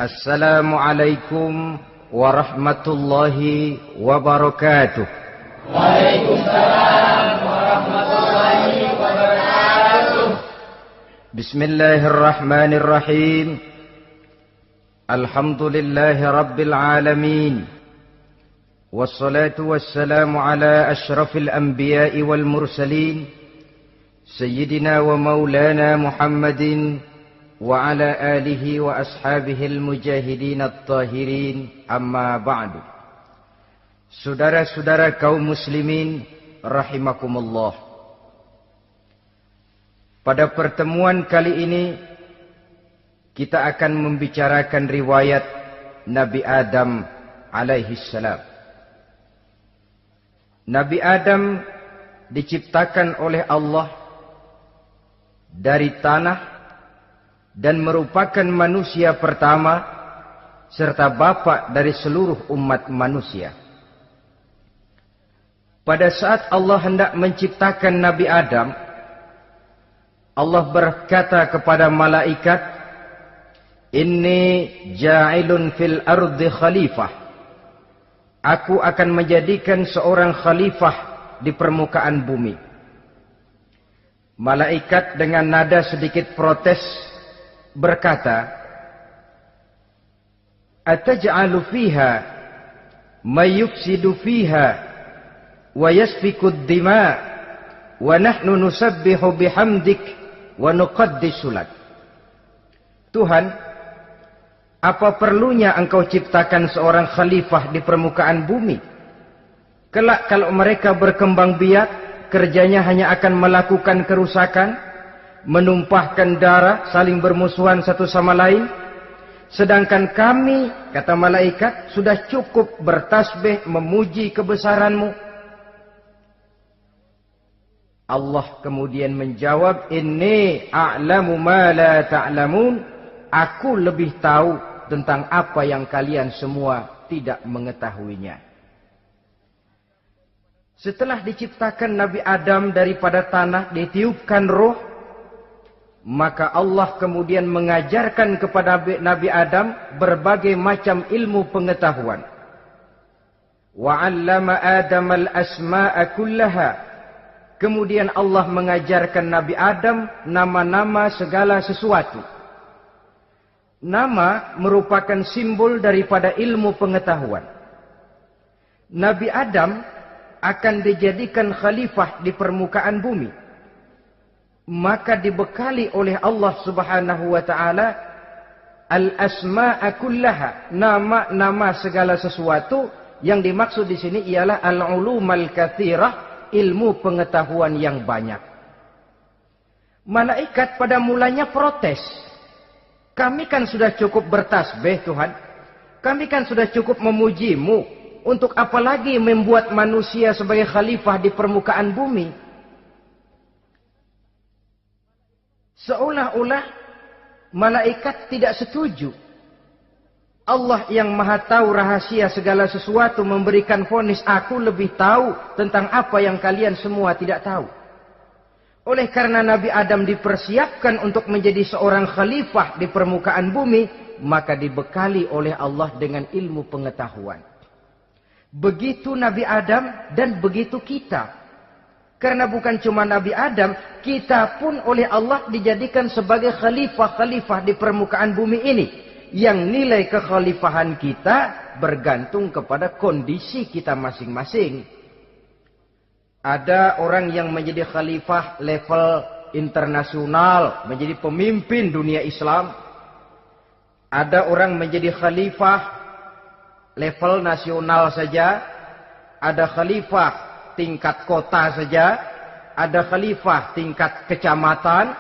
Assalamualaikum warahmatullahi wabarakatuh. Waalaikumsalam warahmatullahi wabarakatuh. Bismillahirrahmanirrahim. Alhamdulillahi rabbil alamin. Wassalatu wassalamu ala ashrafil anbiya'i wal mursalin. Sayyidina wa maulana Muhammadin wa ala alihi wa ashabihil mujahidin at-tahirin, amma ba'du. Saudara-saudara kaum muslimin rahimakumullah. Pada pertemuan kali ini kita akan membicarakan riwayat Nabi Adam alaihi salam. Nabi Adam diciptakan oleh Allah dari tanah dan merupakan manusia pertama serta bapa dari seluruh umat manusia. Pada saat Allah hendak menciptakan Nabi Adam, Allah berkata kepada malaikat, "Inni ja'ilun fil ardi khalifah." Aku akan menjadikan seorang khalifah di permukaan bumi. Malaikat dengan nada sedikit protes berkata, "Ataj'alu fiha may yufsidu fiha wa yasfiku ad-dima wa nahnu nusabbihu bihamdik wa nuqaddisu lak." Tuhan, apa perlunya engkau ciptakan seorang khalifah di permukaan bumi? Kelak kalau mereka berkembang biak, kerjanya hanya akan melakukan kerusakan, menumpahkan darah, saling bermusuhan satu sama lain. Sedangkan kami, kata malaikat, sudah cukup bertasbih memuji kebesaranmu. Allah kemudian menjawab, "Inni a'lamu ma la ta'lamun." Aku lebih tahu tentang apa yang kalian semua tidak mengetahuinya. Setelah diciptakan Nabi Adam daripada tanah, ditiupkan roh, maka Allah kemudian mengajarkan kepada Nabi Adam berbagai macam ilmu pengetahuan. Wa 'allama Adam al-asma'a kullaha. Kemudian Allah mengajarkan Nabi Adam nama-nama segala sesuatu. Nama merupakan simbol daripada ilmu pengetahuan. Nabi Adam akan dijadikan khalifah di permukaan bumi. Maka dibekali oleh Allah Subhanahu wa taala al-asma'a kullaha, nama-nama segala sesuatu. Yang dimaksud di sini ialah al-ulumal katsirah, ilmu pengetahuan yang banyak. Malaikat pada mulanya protes. Kami kan sudah cukup bertasbih Tuhan. Kami kan sudah cukup memujimu. Untuk apa lagi membuat manusia sebagai khalifah di permukaan bumi? Seolah-olah malaikat tidak setuju. Allah yang maha tahu rahasia segala sesuatu memberikan vonis, aku lebih tahu tentang apa yang kalian semua tidak tahu. Oleh karena Nabi Adam dipersiapkan untuk menjadi seorang khalifah di permukaan bumi, maka dibekali oleh Allah dengan ilmu pengetahuan. Begitu Nabi Adam dan begitu kita. Karena bukan cuma Nabi Adam, kita pun oleh Allah dijadikan sebagai khalifah-khalifah di permukaan bumi ini. Yang nilai kekhalifahan kita bergantung kepada kondisi kita masing-masing. Ada orang yang menjadi khalifah level internasional, menjadi pemimpin dunia Islam. Ada orang menjadi khalifah level nasional saja. Ada khalifah tingkat kota saja, ada khalifah tingkat kecamatan,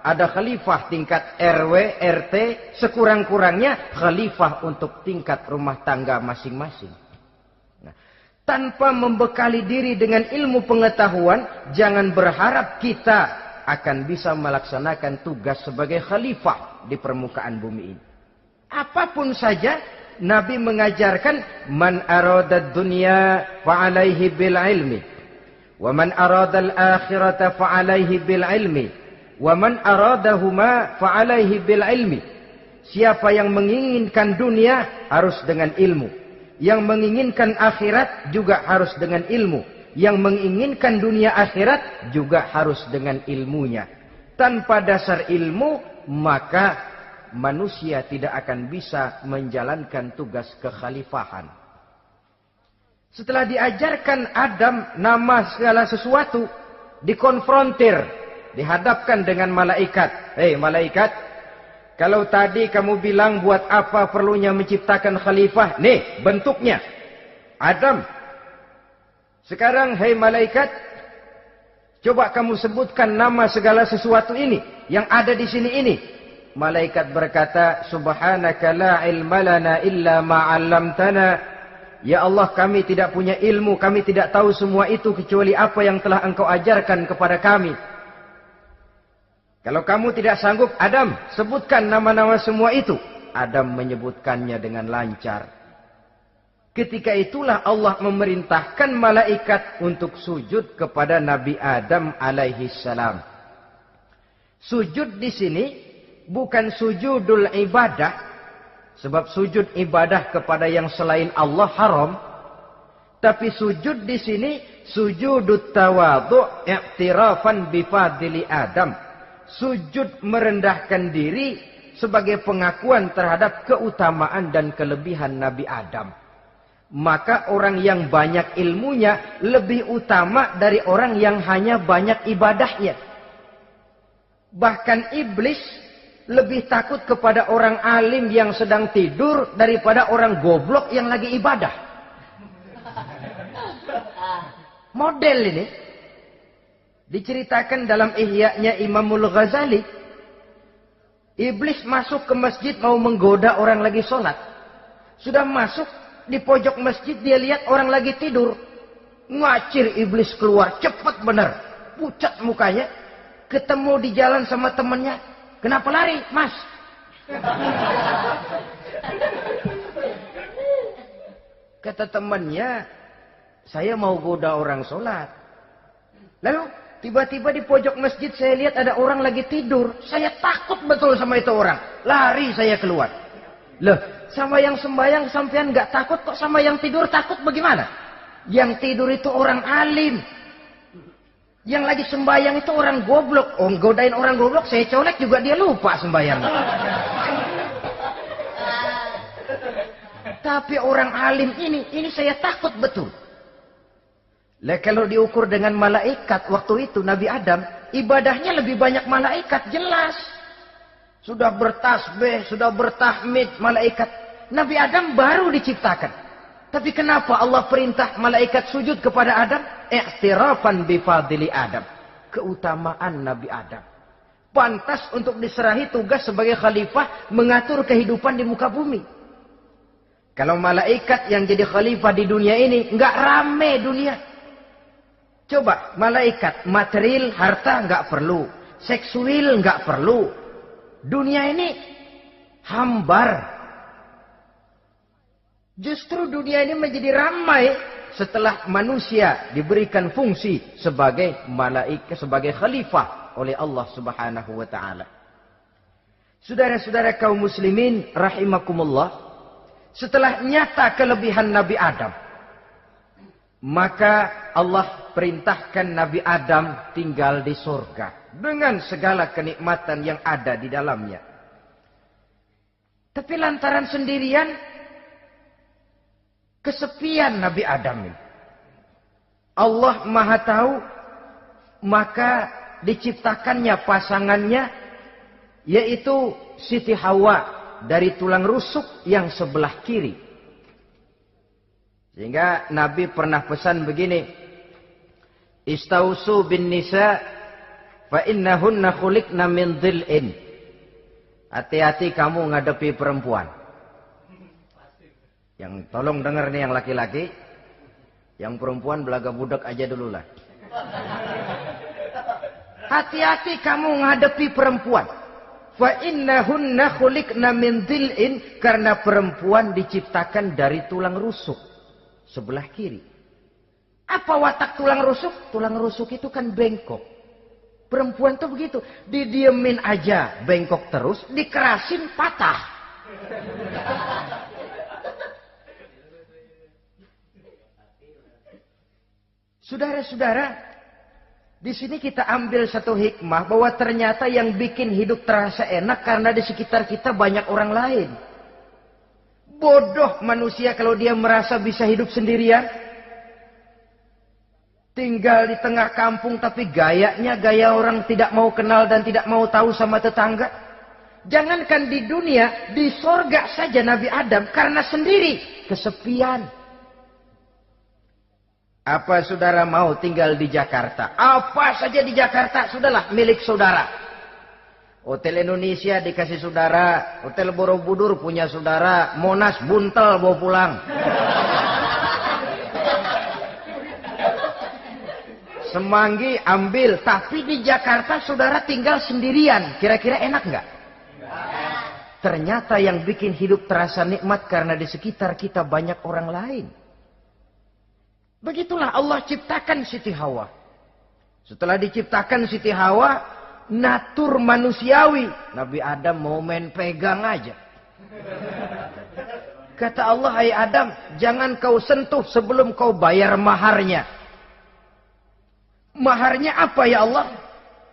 ada khalifah tingkat RW, RT, sekurang-kurangnya khalifah untuk tingkat rumah tangga masing-masing. Nah, tanpa membekali diri dengan ilmu pengetahuan, jangan berharap kita akan bisa melaksanakan tugas sebagai khalifah di permukaan bumi ini. Apapun saja, Nabi mengajarkan man aradad dunya fa'alaihi bil ilmi wa man aradal akhirata fa'alaihi bil ilmi wa man aradahuma fa'alaihi bil ilmi. Siapa yang menginginkan dunia harus dengan ilmu. Yang menginginkan akhirat juga harus dengan ilmu. Yang menginginkan dunia akhirat juga harus dengan ilmunya. Tanpa dasar ilmu, maka manusia tidak akan bisa menjalankan tugas kekhalifahan. Setelah diajarkan Adam nama segala sesuatu, dikonfrontir, dihadapkan dengan malaikat. Hei malaikat, kalau tadi kamu bilang buat apa perlunya menciptakan khalifah? Nih bentuknya. Adam. Sekarang hei malaikat, coba kamu sebutkan nama segala sesuatu ini yang ada di sini ini. Malaikat berkata, Subhanaka la ilma lana illa ma 'allamtana. Ya Allah, kami tidak punya ilmu, kami tidak tahu semua itu kecuali apa yang telah Engkau ajarkan kepada kami. Kalau kamu tidak sanggup, Adam, sebutkan nama-nama semua itu. Adam menyebutkannya dengan lancar. Ketika itulah Allah memerintahkan malaikat untuk sujud kepada Nabi Adam alaihi salam. Sujud di sini bukan sujudul ibadah, sebab sujud ibadah kepada yang selain Allah haram. Tapi sujud di sini sujudut tawadhu' i'tirafan bifadli Adam. Sujud merendahkan diri sebagai pengakuan terhadap keutamaan dan kelebihan Nabi Adam. Maka orang yang banyak ilmunya lebih utama dari orang yang hanya banyak ibadahnya. Bahkan iblis lebih takut kepada orang alim yang sedang tidur daripada orang goblok yang lagi ibadah. Model ini diceritakan dalam Ihya-nya Imamul Ghazali. Iblis masuk ke masjid mau menggoda orang lagi sholat. Sudah masuk di pojok masjid, dia lihat orang lagi tidur. Ngacir iblis keluar, cepat benar. Pucat mukanya. Ketemu di jalan sama temannya. Kenapa lari, Mas? Kata temannya, saya mau goda orang sholat. Lalu tiba-tiba di pojok masjid saya lihat ada orang lagi tidur. Saya takut betul sama itu orang. Lari saya keluar. Loh, sama yang sembahyang sampean nggak takut, kok sama yang tidur takut bagaimana? Yang tidur itu orang alim. Yang lagi sembahyang itu orang goblok. Oh, godain orang goblok, saya colek juga dia lupa sembahyang. Tapi orang alim ini saya takut betul. Lah kalau diukur dengan malaikat waktu itu Nabi Adam, ibadahnya lebih banyak malaikat, jelas. Sudah bertasbih, sudah bertahmid malaikat. Nabi Adam baru diciptakan. Tapi kenapa Allah perintah malaikat sujud kepada Adam? I'tirafan bifadli Adam. Keutamaan Nabi Adam. Pantas untuk diserahi tugas sebagai khalifah mengatur kehidupan di muka bumi. Kalau malaikat yang jadi khalifah di dunia ini, nggak rame dunia. Coba, malaikat, material, harta nggak perlu. Seksual nggak perlu. Dunia ini hambar. Justru dunia ini menjadi ramai setelah manusia diberikan fungsi sebagai malaikat, sebagai khalifah oleh Allah Subhanahu wa taala. Saudara-saudara kaum muslimin rahimakumullah, setelah nyata kelebihan Nabi Adam, maka Allah perintahkan Nabi Adam tinggal di surga dengan segala kenikmatan yang ada di dalamnya. Tapi lantaran sendirian, kesepian Nabi Adam ini. Allah Maha Tahu, maka diciptakannya pasangannya, yaitu Siti Hawa dari tulang rusuk yang sebelah kiri. Sehingga Nabi pernah pesan begini, Istausu bin nisa fa innahunna khuliqna min dhil'in. Hati-hati kamu ngadepi perempuan. Yang tolong dengar nih yang laki-laki, yang perempuan belaga budak aja dulu lah. Hati-hati kamu ngadepi perempuan. Fa innahunna khuliqna min dhil'in, karena perempuan diciptakan dari tulang rusuk sebelah kiri. Apa watak tulang rusuk? Tulang rusuk itu kan bengkok. Perempuan tuh begitu. Didiemin aja, bengkok terus. Dikerasin, patah. Saudara-saudara, di sini kita ambil satu hikmah bahwa ternyata yang bikin hidup terasa enak karena di sekitar kita banyak orang lain. Bodoh manusia kalau dia merasa bisa hidup sendirian. Tinggal di tengah kampung tapi gayanya gaya orang tidak mau kenal dan tidak mau tahu sama tetangga. Jangankan di dunia, di sorga saja Nabi Adam karena sendiri, kesepian. Apa saudara mau tinggal di Jakarta? Apa saja di Jakarta, sudahlah milik saudara. Hotel Indonesia dikasih saudara, Hotel Borobudur punya saudara, Monas buntel bawa pulang. Semanggi ambil, tapi di Jakarta saudara tinggal sendirian. Kira-kira enak nggak? Ternyata yang bikin hidup terasa nikmat karena di sekitar kita banyak orang lain. Begitulah Allah ciptakan Siti Hawa. Setelah diciptakan Siti Hawa, natur manusiawi. Nabi Adam mau main pegang aja. Kata Allah, hai Adam, jangan kau sentuh sebelum kau bayar maharnya. Maharnya apa ya Allah?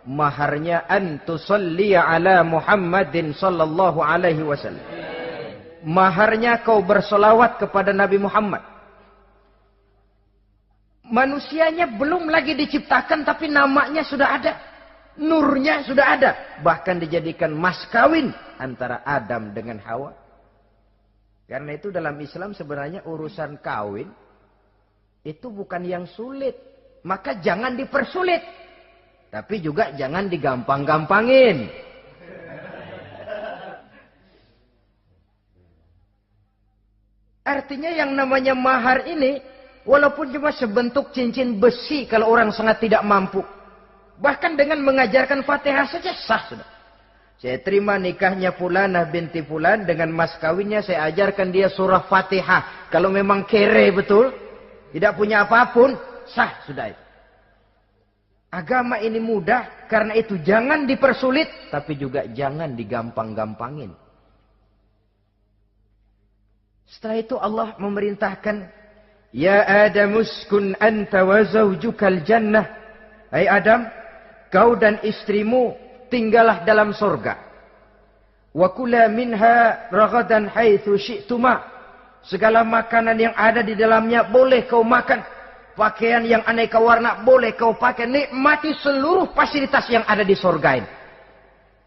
Maharnya an tusalliya ala Muhammadin sallallahu alaihi wasallam. Maharnya kau bersolawat kepada Nabi Muhammad. Manusianya belum lagi diciptakan tapi namanya sudah ada. Nurnya sudah ada. Bahkan dijadikan mas kawin antara Adam dengan Hawa. Karena itu dalam Islam sebenarnya urusan kawin itu bukan yang sulit. Maka jangan dipersulit. Tapi juga jangan digampang-gampangin. Artinya yang namanya mahar ini, walaupun cuma sebentuk cincin besi kalau orang sangat tidak mampu. Bahkan dengan mengajarkan Fatihah saja sah sudah. Saya terima nikahnya Fulanah binti Fulan, dengan mas kawinnya saya ajarkan dia surah Fatihah. Kalau memang kere betul, tidak punya apapun, sah sudah itu. Agama ini mudah, karena itu jangan dipersulit, tapi juga jangan digampang-gampangin. Setelah itu Allah memerintahkan, Ya Adam uskun anta wa zawjukal jannah. Hai Adam, kau dan istrimu tinggallah dalam surga. Wa kula minha ragadan haitsu syi'tuma. Segala makanan yang ada di dalamnya boleh kau makan. Pakaian yang aneka warna boleh kau pakai. Nikmati seluruh fasilitas yang ada di surga ini.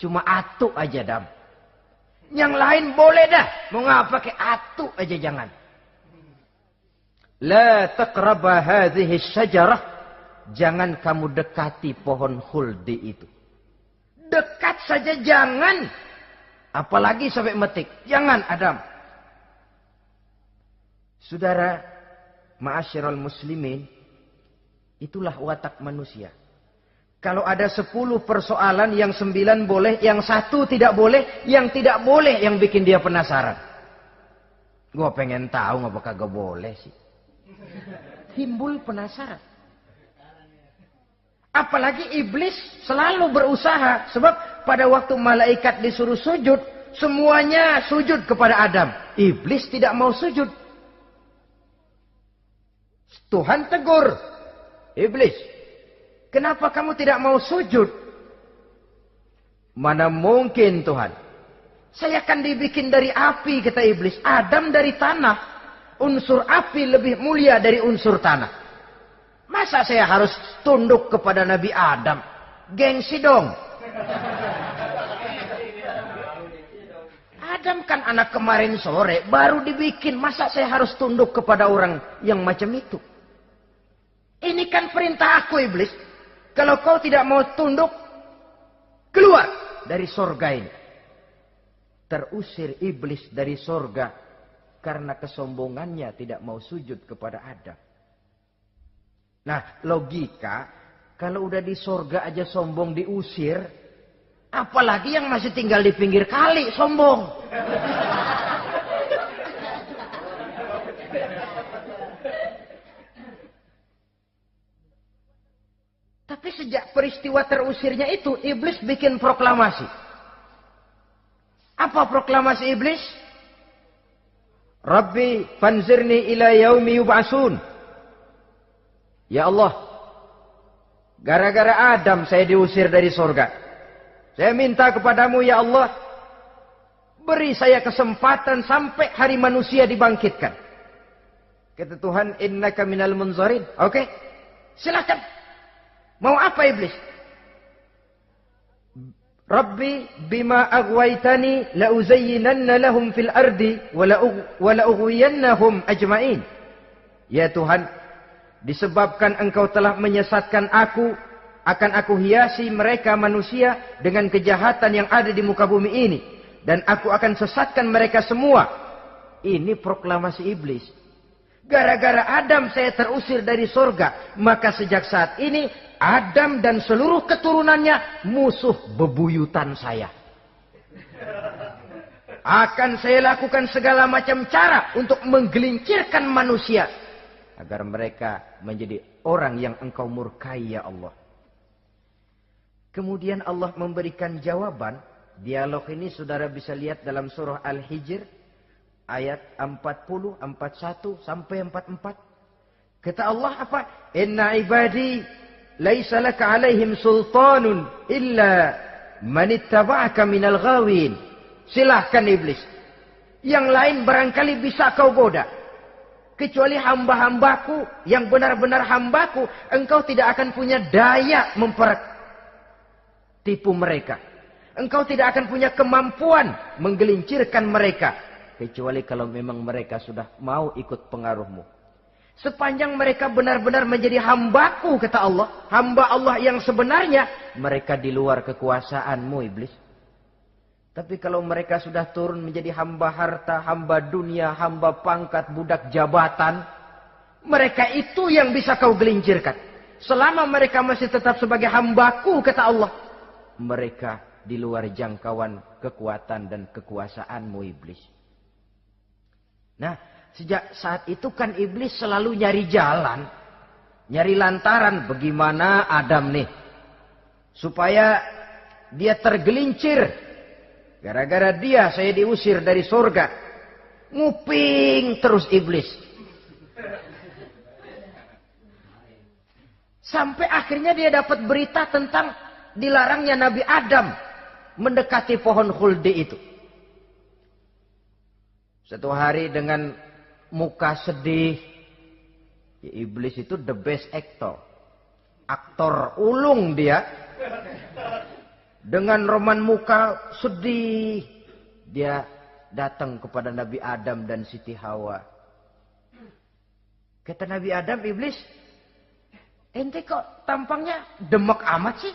Cuma atu aja Adam. Yang lain boleh dah. Mau ngapa pakai atu aja jangan. La taqraba hadhihi syajarah. Jangan kamu dekati pohon khuldi itu. Dekat saja jangan. Apalagi sampai metik. Jangan Adam. Saudara, ma'asyiral muslimin, itulah watak manusia. Kalau ada 10 persoalan, yang 9 boleh, yang 1 tidak boleh, yang tidak boleh yang bikin dia penasaran. Gua pengen tahu ngapa kagak boleh sih. Timbul penasaran. Apalagi iblis selalu berusaha. Sebab pada waktu malaikat disuruh sujud, semuanya sujud kepada Adam. Iblis tidak mau sujud. Tuhan tegur. Iblis, kenapa kamu tidak mau sujud? Mana mungkin Tuhan. Saya akan dibikin dari api, kata iblis. Adam dari tanah. Unsur api lebih mulia dari unsur tanah. Masa saya harus tunduk kepada Nabi Adam? Gengsi dong. Adam kan anak kemarin sore, baru dibikin. Masa saya harus tunduk kepada orang yang macam itu? Ini kan perintah aku iblis. Kalau kau tidak mau tunduk, keluar dari sorga ini. Terusir iblis dari sorga karena kesombongannya tidak mau sujud kepada Adam. Nah, logika, kalau udah di sorga aja sombong diusir, apalagi yang masih tinggal di pinggir kali sombong. Tapi sejak peristiwa terusirnya itu, iblis bikin proklamasi. Apa proklamasi iblis? Rabbi fanzirni ila yaumi yub'asun. Ya Allah, gara-gara Adam saya diusir dari surga. Saya minta kepadamu ya Allah, beri saya kesempatan sampai hari manusia dibangkitkan. Kata Tuhan, innaka minal munzarin. Oke, silakan. Mau apa iblis? Rabbi bima aghwaytani la uzayyinanna lahum fil ardi wa la ughwiyannahum ajma'in. Ya Tuhan, disebabkan engkau telah menyesatkan aku, akan aku hiasi mereka manusia dengan kejahatan yang ada di muka bumi ini, dan aku akan sesatkan mereka semua. Ini proklamasi iblis. Gara-gara Adam saya terusir dari surga, maka sejak saat ini Adam dan seluruh keturunannya musuh bebuyutan saya. Akan saya lakukan segala macam cara untuk menggelincirkan manusia agar mereka menjadi orang yang engkau murkai ya Allah. Kemudian Allah memberikan jawaban. Dialog ini saudara bisa lihat dalam surah Al-Hijr ayat 40, 41 sampai 44. Kata Allah apa? Inna ibadi laisa laka alaihim sultanun illa man ittaba'aka minal ghawin. Silahkan iblis. Yang lain barangkali bisa kau goda. Kecuali hamba-hambaku yang benar-benar hambaku, engkau tidak akan punya daya tipu mereka. Engkau tidak akan punya kemampuan menggelincirkan mereka. Kecuali kalau memang mereka sudah mau ikut pengaruhmu. Sepanjang mereka benar-benar menjadi hambaku, kata Allah. Hamba Allah yang sebenarnya, mereka di luar kekuasaanmu iblis. Tapi kalau mereka sudah turun menjadi hamba harta, hamba dunia, hamba pangkat, budak jabatan, mereka itu yang bisa kau gelincirkan. Selama mereka masih tetap sebagai hambaku, kata Allah, mereka di luar jangkauan kekuatan dan kekuasaanmu iblis. Nah, sejak saat itu kan iblis selalu nyari jalan, nyari lantaran bagaimana Adam nih supaya dia tergelincir. Gara-gara dia saya diusir dari surga. Nguping terus iblis. Sampai akhirnya dia dapat berita tentang dilarangnya Nabi Adam mendekati pohon khuldi itu. Satu hari dengan muka sedih. Ya, iblis itu the best actor. Aktor ulung dia. Dengan roman muka sedih. Dia datang kepada Nabi Adam dan Siti Hawa. Kata Nabi Adam, iblis, ente kok tampangnya demek amat sih?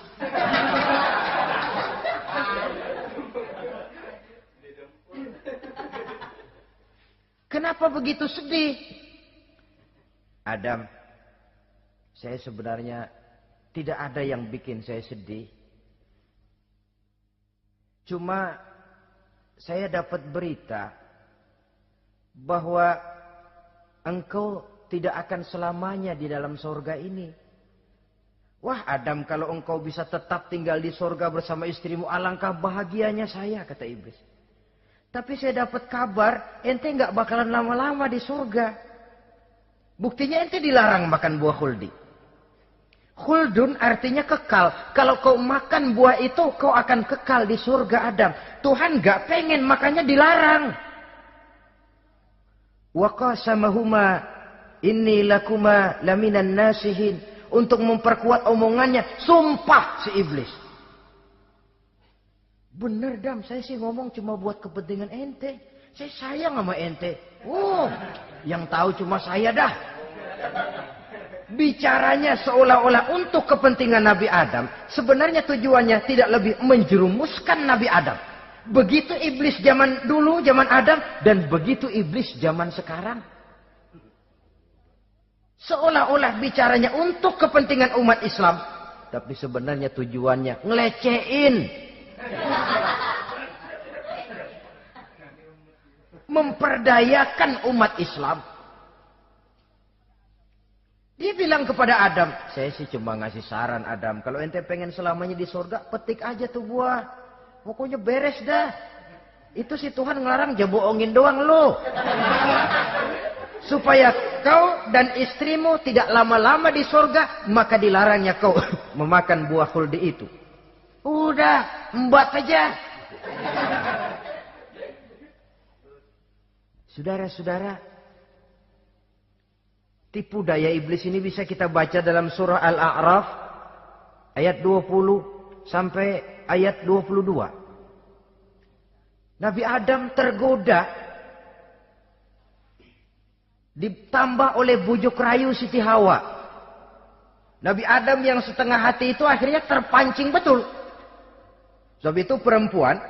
Kenapa begitu sedih? Adam, saya sebenarnya tidak ada yang bikin saya sedih. Cuma saya dapat berita bahwa engkau tidak akan selamanya di dalam surga ini. Wah Adam, kalau engkau bisa tetap tinggal di surga bersama istrimu, alangkah bahagianya saya, kata iblis. Tapi saya dapat kabar, ente nggak bakalan lama-lama di surga. Buktinya ente dilarang makan buah khuldi. Khuldun artinya kekal. Kalau kau makan buah itu, kau akan kekal di surga Adam. Tuhan nggak pengen, makanya dilarang. Wa qasamahuma inni lakuma laminan nasihin. Untuk memperkuat omongannya, sumpah si iblis. Bener Dam, saya sih ngomong cuma buat kepentingan ente. Saya sayang sama ente. Yang tahu cuma saya dah. Bicaranya seolah-olah untuk kepentingan Nabi Adam. Sebenarnya tujuannya tidak lebih menjerumuskan Nabi Adam. Begitu iblis zaman dulu, zaman Adam. Dan begitu iblis zaman sekarang. Seolah-olah bicaranya untuk kepentingan umat Islam. Tapi sebenarnya tujuannya ngelecehin. Memperdayakan umat Islam. Dia bilang kepada Adam, saya sih cuma ngasih saran Adam, kalau ente pengen selamanya di surga, petik aja tuh buah. Pokoknya beres dah. Itu si Tuhan ngelarang bohongin doang lo. Supaya kau dan istrimu tidak lama-lama di surga, maka dilarangnya kau memakan buah khuldi itu. Udah, embat aja. Saudara-saudara, tipu daya iblis ini bisa kita baca dalam surah Al-A'raf ayat 20 sampai ayat 22. Nabi Adam tergoda, ditambah oleh bujuk rayu Siti Hawa. Nabi Adam yang setengah hati itu akhirnya terpancing betul. Sebab itu perempuan,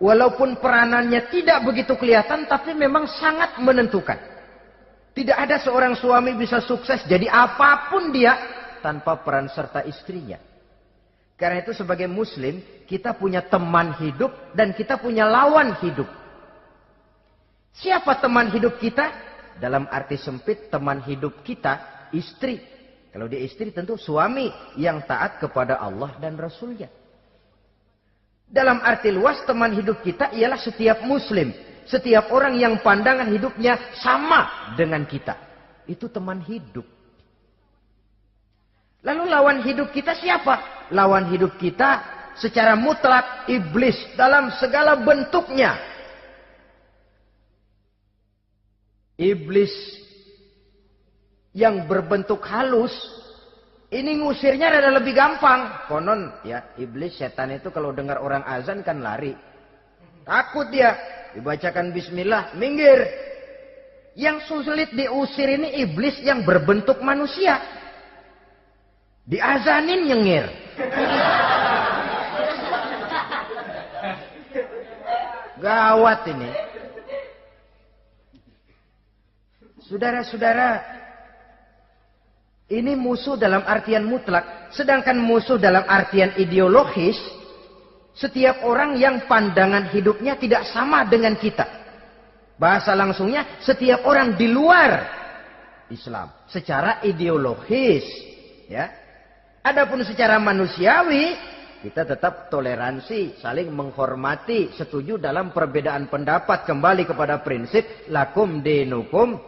walaupun peranannya tidak begitu kelihatan, tapi memang sangat menentukan. Tidak ada seorang suami bisa sukses jadi apapun dia tanpa peran serta istrinya. Karena itu sebagai muslim, kita punya teman hidup dan kita punya lawan hidup. Siapa teman hidup kita? Dalam arti sempit, teman hidup kita istri. Kalau dia istri tentu suami yang taat kepada Allah dan Rasulnya. Dalam arti luas, teman hidup kita ialah setiap muslim. Setiap orang yang pandangan hidupnya sama dengan kita. Itu teman hidup. Lalu lawan hidup kita siapa? Lawan hidup kita secara mutlak iblis dalam segala bentuknya. Iblis yang berbentuk halus, ini ngusirnya ada lebih gampang. Konon ya, iblis setan itu kalau dengar orang azan kan lari. Takut dia. Dibacakan bismillah, minggir. Yang sulit diusir ini iblis yang berbentuk manusia. Diazanin nyengir. Gawat ini. Saudara-saudara, ini musuh dalam artian mutlak. Sedangkan musuh dalam artian ideologis, setiap orang yang pandangan hidupnya tidak sama dengan kita. Bahasa langsungnya, setiap orang di luar Islam. Secara ideologis. Ya. Adapun secara manusiawi, kita tetap toleransi, saling menghormati, setuju dalam perbedaan pendapat. Kembali kepada prinsip, lakum dinukum.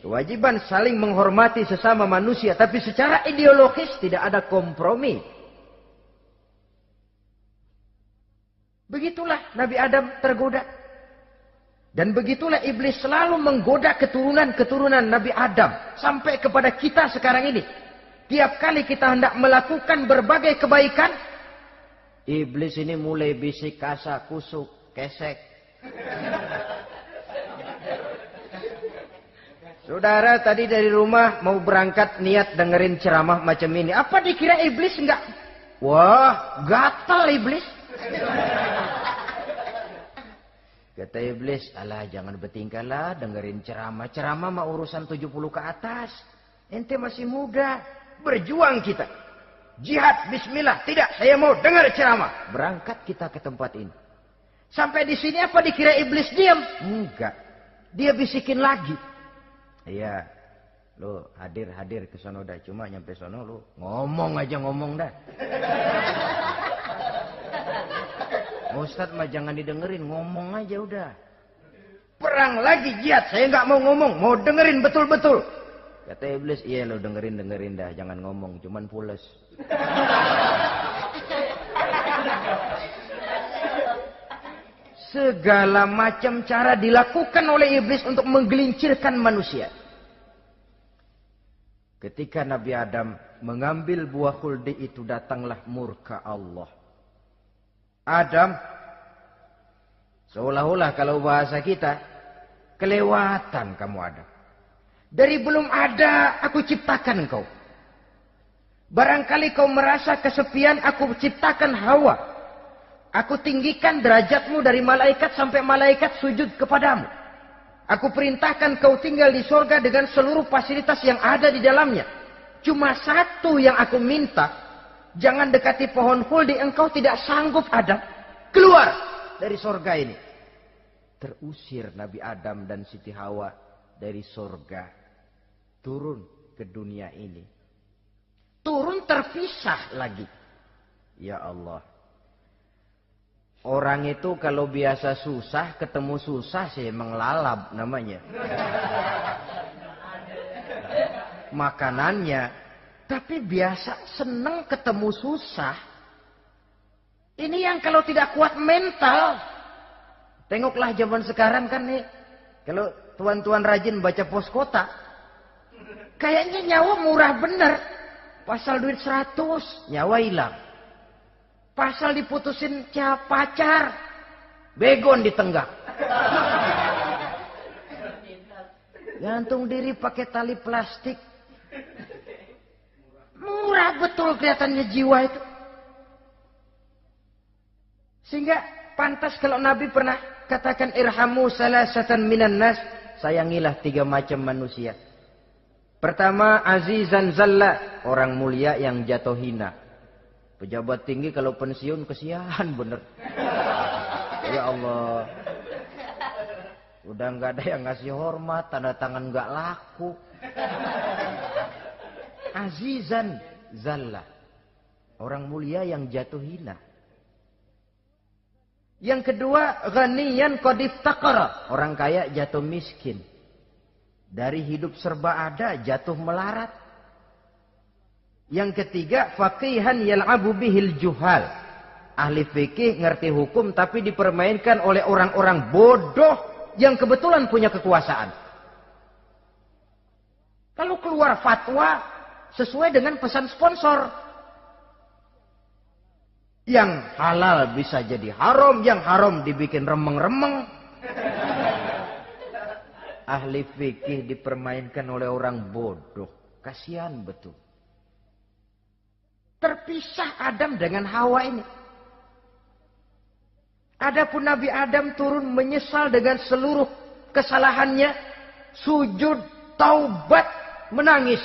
Kewajiban saling menghormati sesama manusia. Tapi secara ideologis tidak ada kompromi. Begitulah Nabi Adam tergoda. Dan begitulah iblis selalu menggoda keturunan-keturunan Nabi Adam. Sampai kepada kita sekarang ini. Tiap kali kita hendak melakukan berbagai kebaikan, iblis ini mulai bisik kasa, kusuk, kesek. Saudara tadi dari rumah mau berangkat niat dengerin ceramah macam ini. Apa dikira iblis enggak? Wah, gatal iblis. Kata iblis, alah jangan bertingkah lah dengerin ceramah. Ceramah mah urusan 70 ke atas. Ente masih muda. Berjuang kita. Jihad, bismillah. Tidak, saya mau dengar ceramah. Berangkat kita ke tempat ini. Sampai di sini apa dikira iblis diam? Enggak. Dia bisikin lagi. Iya. Lu hadir ke sono dah. Cuma nyampe sono lu ngomong aja ngomong dah. Ustadz mah jangan didengerin, ngomong aja udah. Perang lagi jihad, saya nggak mau ngomong, mau dengerin betul-betul. Kata iblis, iya lo dengerin dah, jangan ngomong, cuman pules. Segala macam cara dilakukan oleh iblis untuk menggelincirkan manusia. Ketika Nabi Adam mengambil buah khuldi itu, datanglah murka Allah. Adam, seolah-olah kalau bahasa kita, kelewatan kamu Adam. Dari belum ada, aku ciptakan kau. Barangkali kau merasa kesepian, aku ciptakan Hawa. Aku tinggikan derajatmu dari malaikat sampai malaikat sujud kepadamu. Aku perintahkan kau tinggal di surga dengan seluruh fasilitas yang ada di dalamnya. Cuma satu yang aku minta, jangan dekati pohon khuldi, engkau tidak sanggup Adam. Keluar dari surga ini. Terusir Nabi Adam dan Siti Hawa dari surga. Turun ke dunia ini. Turun terpisah lagi. Ya Allah. Orang itu kalau biasa susah, ketemu susah sih menglalap namanya. Makanannya. Tapi biasa seneng ketemu susah. Ini yang kalau tidak kuat mental. Tengoklah zaman sekarang kan nih. Kalau tuan-tuan rajin baca pos kota. Kayaknya nyawa murah bener. Pasal duit 100, nyawa hilang. Pasal diputusin pacar, begon ditenggak. Gantung diri pakai tali plastik. Murah betul kelihatannya jiwa itu. Sehingga pantas kalau Nabi pernah katakan irhamu salasatan minan nas, sayangilah 3 macam manusia. Pertama, azizan zalla, orang mulia yang jatuh hina. Pejabat tinggi kalau pensiun kesian bener. Ya Allah. Udah nggak ada yang ngasih hormat, tanda tangan nggak laku. Azizan zalla. Orang mulia yang jatuh hina. Yang kedua, ghaniyan qad iftaqara. Orang kaya jatuh miskin. Dari hidup serba ada jatuh melarat. Yang ketiga, faqihan yal'abu bihil juhal. Ahli fikih ngerti hukum tapi dipermainkan oleh orang-orang bodoh yang kebetulan punya kekuasaan. Kalau keluar fatwa sesuai dengan pesan sponsor. Yang halal bisa jadi haram, yang haram dibikin remeng-remeng. Ahli fikih dipermainkan oleh orang bodoh. Kasihan betul. Terpisah Adam dengan Hawa ini. Adapun Nabi Adam turun menyesal dengan seluruh kesalahannya. Sujud, taubat, menangis.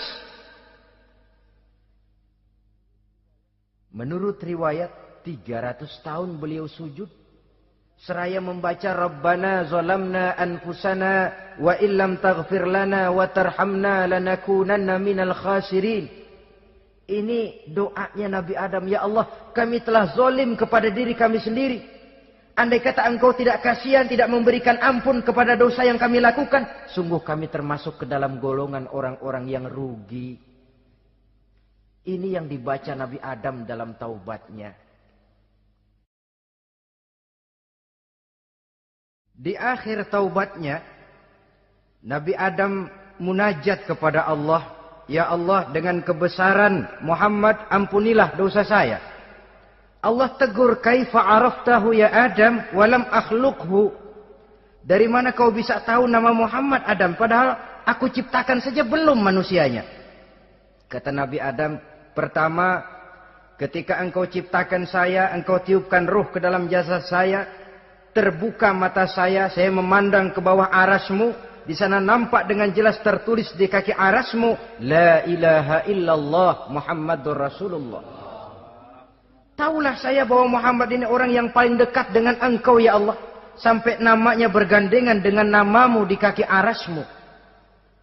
Menurut riwayat 300 tahun beliau sujud. Seraya membaca Rabbana zalamna anfusana wa illam taghfir lana wa tarhamna lanakunanna minal khasirin. Ini doanya Nabi Adam. Ya Allah, kami telah zalim kepada diri kami sendiri. Andai kata engkau tidak kasihan, tidak memberikan ampun kepada dosa yang kami lakukan, sungguh kami termasuk ke dalam golongan orang-orang yang rugi. Ini yang dibaca Nabi Adam dalam taubatnya. Di akhir taubatnya, Nabi Adam munajat kepada Allah. Ya Allah, dengan kebesaran Muhammad, ampunilah dosa saya. Allah tegur, kaifa araftahu ya Adam walam akhluqhu. Dari mana kau bisa tahu nama Muhammad Adam, padahal aku ciptakan saja belum manusianya. Kata Nabi Adam, pertama, ketika engkau ciptakan saya, engkau tiupkan ruh ke dalam jasad saya, terbuka mata saya memandang ke bawah arasmu. Di sana nampak dengan jelas tertulis di kaki arasmu, La ilaha illallah Muhammadur Rasulullah. Taulah saya bahwa Muhammad ini orang yang paling dekat dengan engkau ya Allah. Sampai namanya bergandengan dengan namamu di kaki arasmu.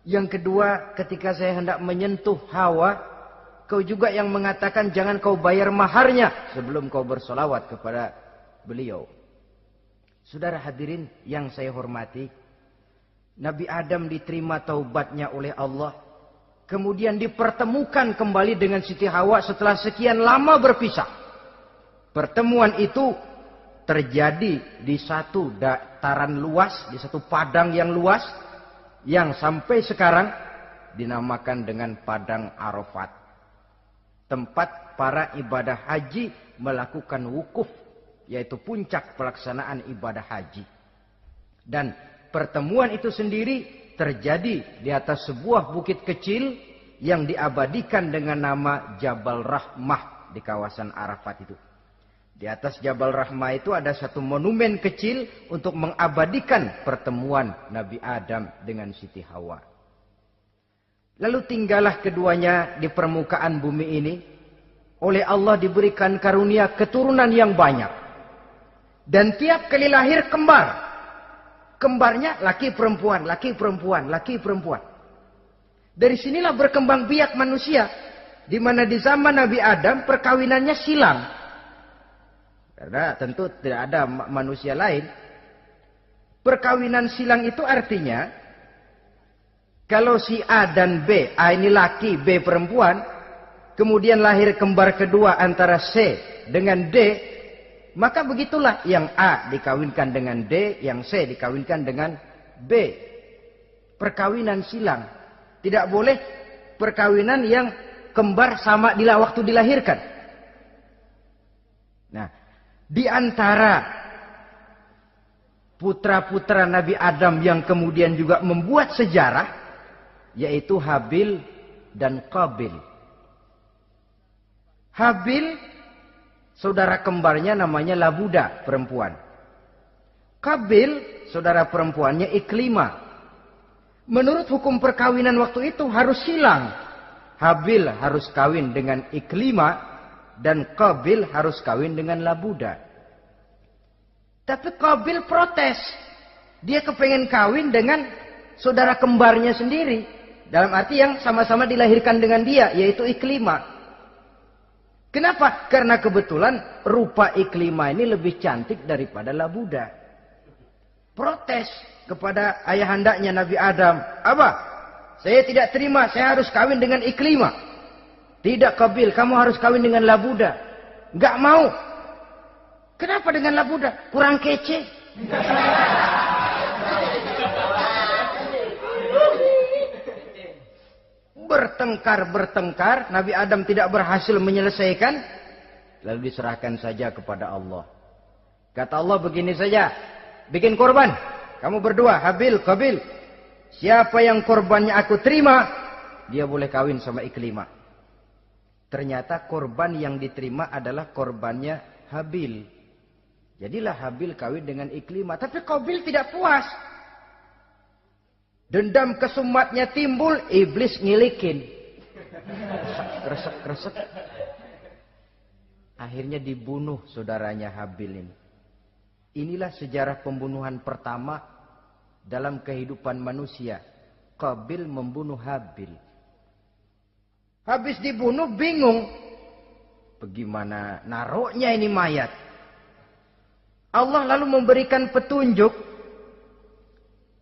Yang kedua, ketika saya hendak menyentuh Hawa, kau juga yang mengatakan jangan kau bayar maharnya sebelum kau bersolawat kepada beliau. Saudara hadirin yang saya hormati, Nabi Adam diterima taubatnya oleh Allah. Kemudian dipertemukan kembali dengan Siti Hawa setelah sekian lama berpisah. Pertemuan itu terjadi di satu dataran luas, di satu padang yang luas, yang sampai sekarang dinamakan dengan Padang Arafat. Tempat para ibadah haji melakukan wukuf, yaitu puncak pelaksanaan ibadah haji. Dan pertemuan itu sendiri terjadi di atas sebuah bukit kecil yang diabadikan dengan nama Jabal Rahmah di kawasan Arafat itu. Di atas Jabal Rahmah itu ada satu monumen kecil untuk mengabadikan pertemuan Nabi Adam dengan Siti Hawa. Lalu tinggallah keduanya di permukaan bumi ini. Oleh Allah diberikan karunia keturunan yang banyak. Dan tiap kali lahir kembar. Kembarnya laki perempuan, laki perempuan, laki perempuan. Dari sinilah berkembang biak manusia. Di mana di zaman Nabi Adam perkawinannya silang. Karena tentu tidak ada manusia lain. Perkawinan silang itu artinya, kalau si A dan B, A ini laki, B perempuan, kemudian lahir kembar kedua antara C dengan D, maka begitulah yang A dikawinkan dengan D, yang C dikawinkan dengan B. Perkawinan silang. Tidak boleh perkawinan yang kembar sama waktu dilahirkan. Nah, di antara putra-putra Nabi Adam yang kemudian juga membuat sejarah, yaitu Habil dan Qabil. Habil, saudara kembarnya namanya Labuda, perempuan. Qabil, saudara perempuannya Iklimah. Menurut hukum perkawinan waktu itu harus silang. Habil harus kawin dengan Iklimah dan Qabil harus kawin dengan Labuda. Tapi Qabil protes. Dia kepengen kawin dengan saudara kembarnya sendiri. Dalam arti yang sama-sama dilahirkan dengan dia, yaitu Iklimah. Kenapa? Karena kebetulan rupa Iklimah ini lebih cantik daripada Labuda. Protes kepada ayahandanya Nabi Adam. Apa? Saya tidak terima, saya harus kawin dengan Iklimah. Tidak, Qabil, kamu harus kawin dengan Labuda. Enggak mau. Kenapa dengan Labuda? Kurang kece. Bertengkar, Nabi Adam tidak berhasil menyelesaikan. Lalu diserahkan saja kepada Allah. Kata Allah begini saja, bikin korban. Kamu berdua, Habil, Qabil. Siapa yang korbannya aku terima, dia boleh kawin sama Iklimah. Ternyata korban yang diterima adalah korbannya Habil. Jadilah Habil kawin dengan Iklimah. Tapi Qabil tidak puas. Dendam kesumatnya timbul, iblis ngilikin. Kresek. Akhirnya dibunuh saudaranya Habil ini. Inilah sejarah pembunuhan pertama dalam kehidupan manusia. Qabil membunuh Habil. Habis dibunuh bingung. Bagaimana naroknya ini mayat? Allah lalu memberikan petunjuk.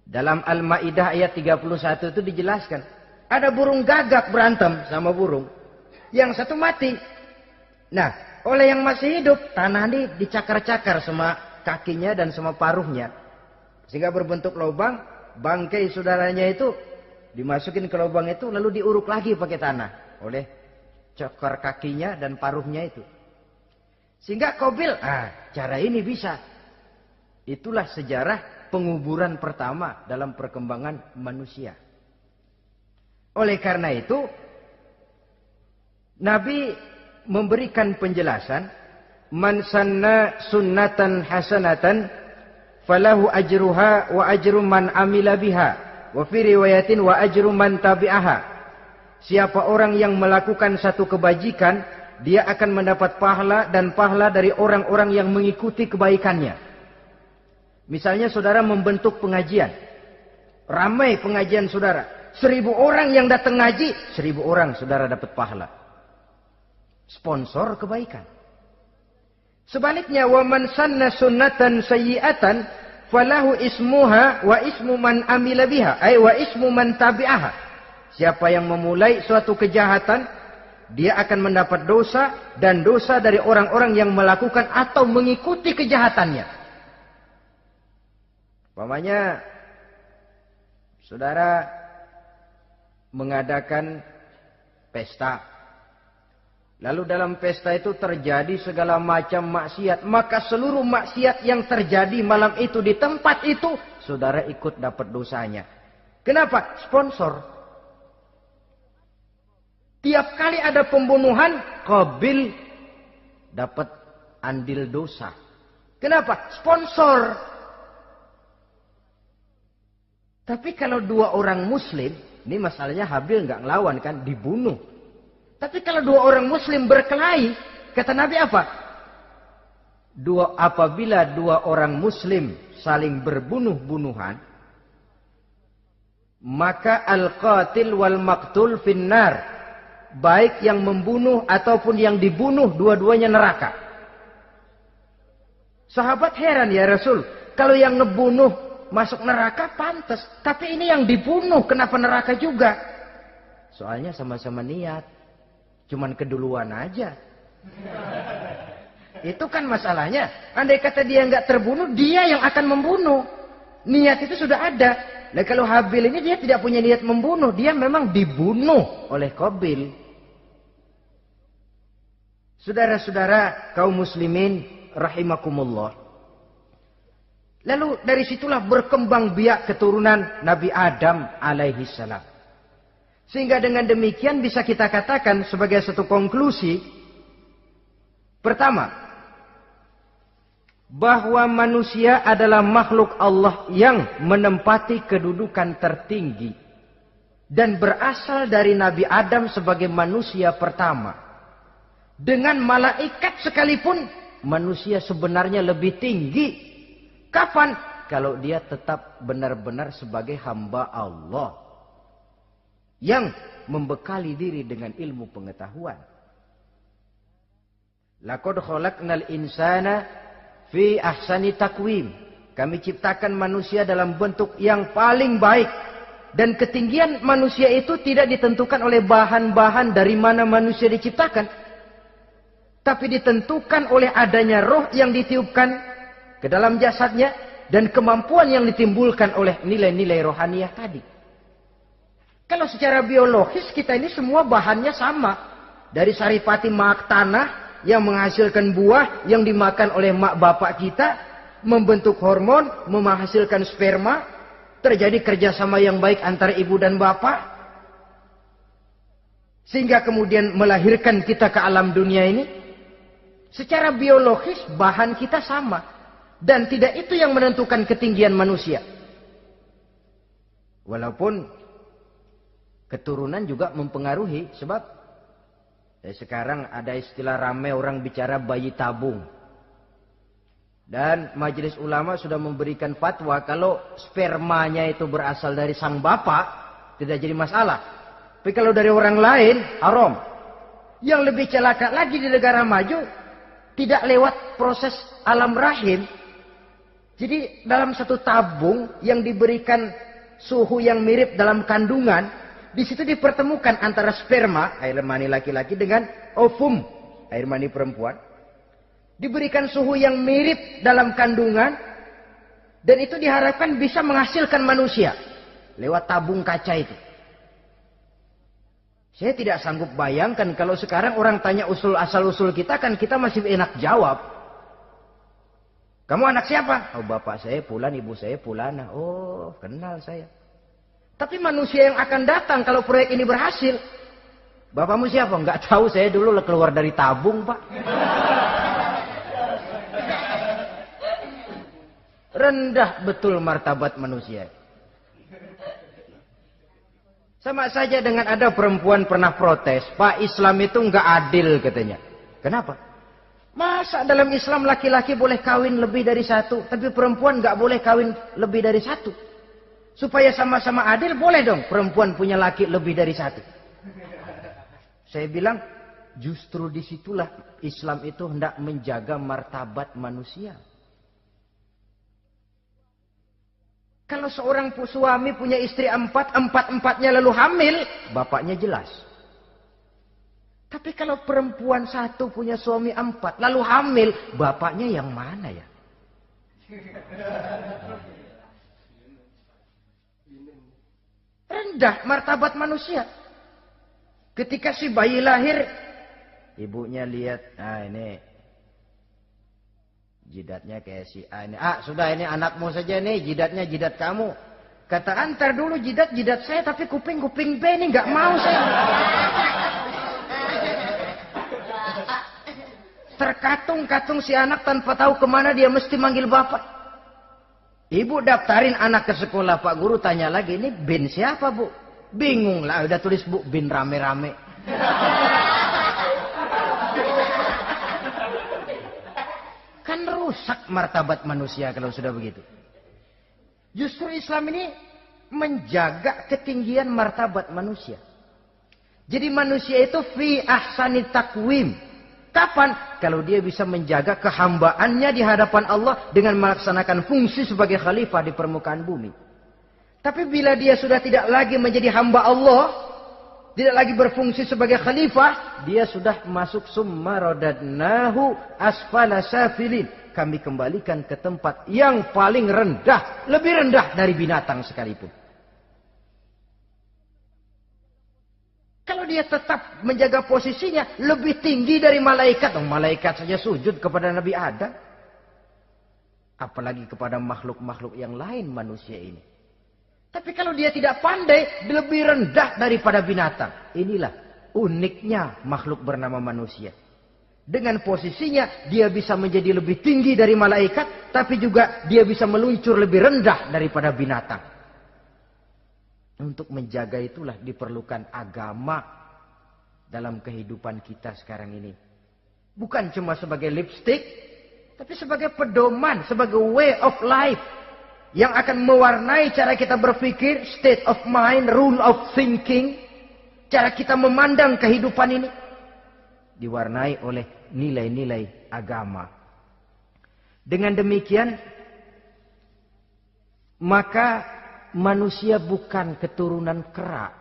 Dalam Al-Ma'idah ayat 31 itu dijelaskan. Ada burung gagak berantem sama burung. Yang satu mati. Nah, oleh yang masih hidup, tanah ini dicakar-cakar sama kakinya dan sama paruhnya. Sehingga berbentuk lubang, bangkai saudaranya itu dimasukin ke lubang itu, lalu diuruk lagi pakai tanah. Oleh cakar kakinya dan paruhnya itu. Sehingga Qabil, cara ini bisa. Itulah sejarah penguburan pertama dalam perkembangan manusia. Oleh karena itu, Nabi memberikan penjelasan, man sanna sunnatan hasanatan falahu ajruha wa ajru man amila biha wa fi riwayatin wa ajru man tabi'aha. Siapa orang yang melakukan satu kebajikan, dia akan mendapat pahala dan pahala dari orang-orang yang mengikuti kebaikannya. Misalnya saudara membentuk pengajian. Ramai pengajian saudara. 1000 orang yang datang ngaji, 1000 orang saudara dapat pahala. Sponsor kebaikan. Sebaliknya, wa man sanna sunnatan sayyi'atan falahu ismuha wa ismu man amila biha, ay wa ismu man tabi'aha. Siapa yang memulai suatu kejahatan, dia akan mendapat dosa dan dosa dari orang-orang yang melakukan atau mengikuti kejahatannya. Umpamanya saudara mengadakan pesta. Lalu dalam pesta itu terjadi segala macam maksiat. Maka seluruh maksiat yang terjadi malam itu di tempat itu, saudara ikut dapat dosanya. Kenapa? Sponsor. Tiap kali ada pembunuhan, Qabil dapat andil dosa. Kenapa? Sponsor. Tapi kalau 2 orang muslim, ini masalahnya Habil nggak ngelawan kan, dibunuh. Tapi kalau 2 orang muslim berkelahi, kata Nabi apa? Apabila 2 orang muslim saling berbunuh-bunuhan, maka al-qatil wal maqtul finnar. Baik yang membunuh ataupun yang dibunuh, dua-duanya neraka. Sahabat heran, ya Rasul, kalau yang ngebunuh masuk neraka pantas, tapi ini yang dibunuh kenapa neraka juga? Soalnya sama-sama niat, cuman keduluan aja. Itu kan masalahnya. Andai kata dia nggak terbunuh, dia yang akan membunuh. Niat itu sudah ada. Nah kalau Habil ini dia tidak punya niat membunuh, dia memang dibunuh oleh Qabil. Saudara-saudara kaum muslimin rahimakumullah. Lalu dari situlah berkembang biak keturunan Nabi Adam alaihi salam. Sehingga dengan demikian bisa kita katakan sebagai satu konklusi. Pertama, bahwa manusia adalah makhluk Allah yang menempati kedudukan tertinggi. Dan berasal dari Nabi Adam sebagai manusia pertama. Dengan malaikat sekalipun, manusia sebenarnya lebih tinggi. Kapan? Kalau dia tetap benar-benar sebagai hamba Allah. Yang membekali diri dengan ilmu pengetahuan. Laqad khalaqnal insana fi ahsani taqwim. Kami ciptakan manusia dalam bentuk yang paling baik. Dan ketinggian manusia itu tidak ditentukan oleh bahan-bahan dari mana manusia diciptakan. Tapi ditentukan oleh adanya roh yang ditiupkan ke dalam jasadnya. Dan kemampuan yang ditimbulkan oleh nilai-nilai rohaniah tadi. Kalau secara biologis kita ini semua bahannya sama. Dari saripati maak tanah yang menghasilkan buah yang dimakan oleh mak bapak kita. Membentuk hormon, menghasilkan sperma. Terjadi kerjasama yang baik antara ibu dan bapak. Sehingga kemudian melahirkan kita ke alam dunia ini. Secara biologis bahan kita sama. Dan tidak itu yang menentukan ketinggian manusia. Walaupun keturunan juga mempengaruhi. Sebab sekarang ada istilah ramai orang bicara bayi tabung. Dan majelis ulama sudah memberikan fatwa kalau spermanya itu berasal dari sang bapak. Tidak jadi masalah. Tapi kalau dari orang lain haram. Yang lebih celaka lagi di negara maju. Tidak lewat proses alam rahim. Jadi dalam satu tabung yang diberikan suhu yang mirip dalam kandungan. Di situ dipertemukan antara sperma, air mani laki-laki dengan ovum, air mani perempuan. Diberikan suhu yang mirip dalam kandungan. Dan itu diharapkan bisa menghasilkan manusia. Lewat tabung kaca itu. Saya tidak sanggup bayangkan kalau sekarang orang tanya asal-usul kita, kan kita masih enak jawab. Kamu anak siapa? Oh, bapak saya Fulan, ibu saya Fulana. Oh, kenal saya. Tapi manusia yang akan datang kalau proyek ini berhasil. Bapakmu siapa? Enggak tahu, saya dulu keluar dari tabung, Pak. Rendah betul martabat manusia. Sama saja dengan ada perempuan pernah protes. Pak, Islam itu enggak adil katanya. Kenapa? Masa dalam Islam laki-laki boleh kawin lebih dari satu. Tapi perempuan enggak boleh kawin lebih dari satu. Supaya sama-sama adil boleh dong perempuan punya laki lebih dari satu. Saya bilang justru disitulah Islam itu hendak menjaga martabat manusia. Kalau seorang suami punya istri empat-empatnya lalu hamil, bapaknya jelas. Tapi kalau perempuan satu punya suami 4, lalu hamil, bapaknya yang mana ya? Rendah martabat manusia. Ketika si bayi lahir, ibunya lihat, nah ini jidatnya kayak si A ini. Ah, sudah ini anakmu saja nih, jidatnya jidat kamu. Kata antar dulu jidat saya, tapi kuping B ini nggak mau saya. Terkatung-katung si anak tanpa tahu kemana dia mesti manggil bapak. Ibu daftarin anak ke sekolah, Pak Guru tanya lagi, ini bin siapa Bu? Bingung lah, udah tulis Bu, bin rame-rame. Kan rusak martabat manusia kalau sudah begitu. Justru Islam ini menjaga ketinggian martabat manusia. Jadi manusia itu fi ahsani takwim. Kapan? Kalau dia bisa menjaga kehambaannya di hadapan Allah dengan melaksanakan fungsi sebagai khalifah di permukaan bumi. Tapi bila dia sudah tidak lagi menjadi hamba Allah, tidak lagi berfungsi sebagai khalifah, dia sudah masuk summa radadnahu asfala safilin. Kami kembalikan ke tempat yang paling rendah, lebih rendah dari binatang sekalipun. Kalau dia tetap menjaga posisinya lebih tinggi dari malaikat. Malaikat saja sujud kepada Nabi Adam. Apalagi kepada makhluk-makhluk yang lain manusia ini. Tapi kalau dia tidak pandai, lebih rendah daripada binatang. Inilah uniknya makhluk bernama manusia. Dengan posisinya dia bisa menjadi lebih tinggi dari malaikat. Tapi juga dia bisa meluncur lebih rendah daripada binatang. Untuk menjaga itulah diperlukan agama dalam kehidupan kita sekarang ini. Bukan cuma sebagai lipstick, tapi sebagai pedoman, sebagai way of life. Yang akan mewarnai cara kita berpikir, state of mind, rule of thinking. Cara kita memandang kehidupan ini. Diwarnai oleh nilai-nilai agama. Dengan demikian, maka manusia bukan keturunan kera.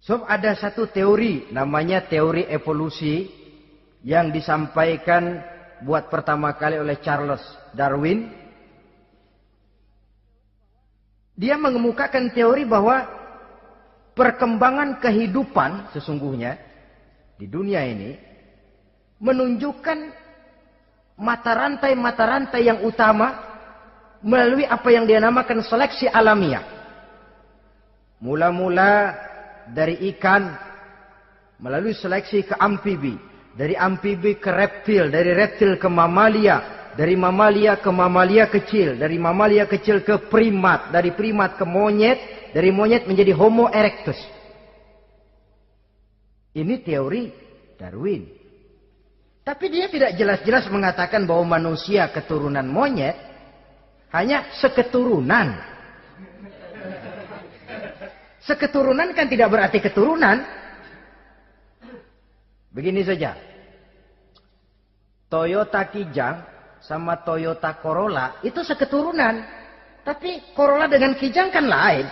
So, ada satu teori namanya teori evolusi yang disampaikan buat pertama kali oleh Charles Darwin. Dia mengemukakan teori bahwa perkembangan kehidupan sesungguhnya di dunia ini menunjukkan mata rantai yang utama melalui apa yang dia namakan seleksi alamiah. Mula-mula dari ikan, melalui seleksi ke amfibi. Dari amfibi ke reptil, dari reptil ke mamalia. Dari mamalia ke mamalia kecil. Dari mamalia kecil ke primat. Dari primat ke monyet. Dari monyet menjadi Homo erectus. Ini teori Darwin. Tapi dia tidak jelas-jelas mengatakan bahwa manusia keturunan monyet. Hanya seketurunan. Seketurunan kan tidak berarti keturunan. Begini saja. Toyota Kijang sama Toyota Corolla itu seketurunan. Tapi Corolla dengan Kijang kan lain.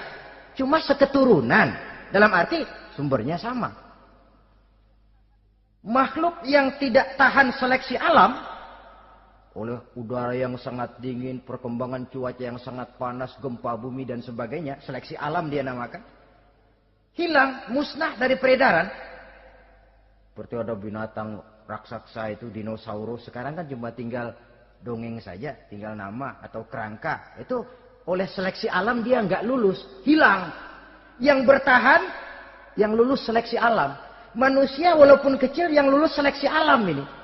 Cuma seketurunan. Dalam arti sumbernya sama. Makhluk yang tidak tahan seleksi alam. Oleh udara yang sangat dingin, perkembangan cuaca yang sangat panas, gempa bumi dan sebagainya. Seleksi alam dia namakan. Hilang, musnah dari peredaran. Seperti ada binatang raksasa itu, dinosaurus. Sekarang kan cuma tinggal dongeng saja, tinggal nama atau kerangka. Itu oleh seleksi alam dia nggak lulus, hilang. Yang bertahan, yang lulus seleksi alam. Manusia walaupun kecil yang lulus seleksi alam ini.